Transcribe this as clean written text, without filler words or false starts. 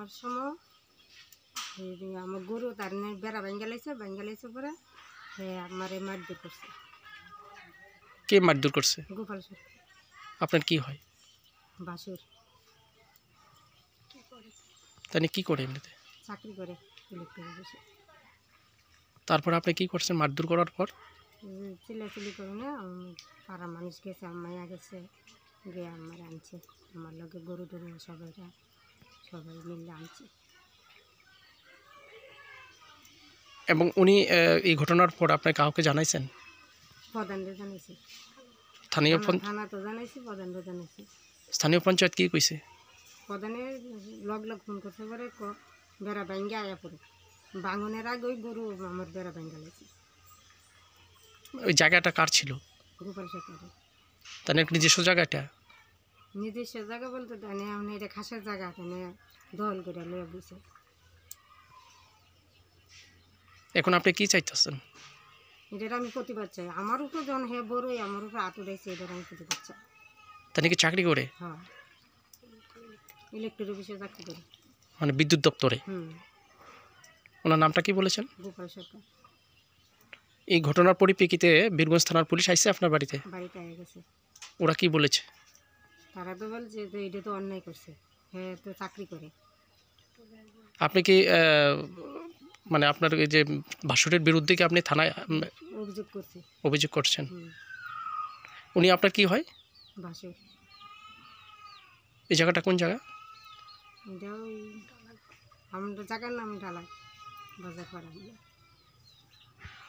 ঘটনার সময় আমার গরু তার বেড়া ভাঙ্গালাইছে পরে হ্যাঁ আমারে মারধর করছে। কে মারধর করছে? গোপাল সরকার। আপনার কি হয়? বাসুর। তাহলে কি করে এমনিতে? চাকরি করে ইলেকট্রিক অফিসে। তারপর আপনি কি করছেন মারধর করার পর? চিল্লাচিল্লি করে না পাড়া মানুষ গেছে, মাইয়া গেছে, গিয়ে আমার আনছে, আমার লগে গরু টরু সবাই মিলে আনছে। এবং উনি এই ঘটনার পর আপনি কাউকে জানাইছেন? প্রধানরে জানাইছি, স্থানীয় থানা তো জানাইছি, প্রধানরে জানাইছি। স্থানীয় পঞ্চায়েত কি কইছে? প্রধানের লগ ফোন করতে পারে বেড়া ভাঙ্গে আয়া পড়ে ভাঙনের আগে ওই গরু আমার বেড়া ভাঙ্গা লাগছে। ওই জায়গাটা কার ছিল? গোপাল সরকারের। তাহলে নিজস্ব জায়গাটা? নিজস্ব জায়গা বলতে জানি আমি এটা খাসের জায়গা, এখানে দল করে লয়ে বসে। এখন আপনি কি চাইতেছেন? এটা আমি প্রতিবাদ চাই। আমার উপর যখন হে বড়ই আমার উপর আতুরাইছে, এটা আমি প্রতিবাদ চাই। তাহলে কি চাকরি করে? হ্যাঁ, ইলেকট্রিক অফিসে চাকরি করে। মানে বিদ্যুৎ দপ্তরে? ওনার নামটা কি বলেছেন? গোপাল সরকার। এই ঘটনার পরিপ্রেক্ষিতে বীরগঞ্জ থানার পুলিশ আসছে আপনার বাড়িতে? বাড়িতে আয়া গেছে। ওরা কি বলেছে? তারা তো বলছে যে এটা তো অন্যায় করছে, হ্যাঁ তো চাকরি করে। আপনি কি মানে আপনার এই যে ভাসুরের বিরুদ্ধে কি আপনি থানায় অভিযোগ করছেন? উনি আপনার কি হয়? ভাসুর। এই জায়গাটা কোন জায়গা? এটা ওই আমাদের জায়গার নাম ডালা বাজার পাড়া।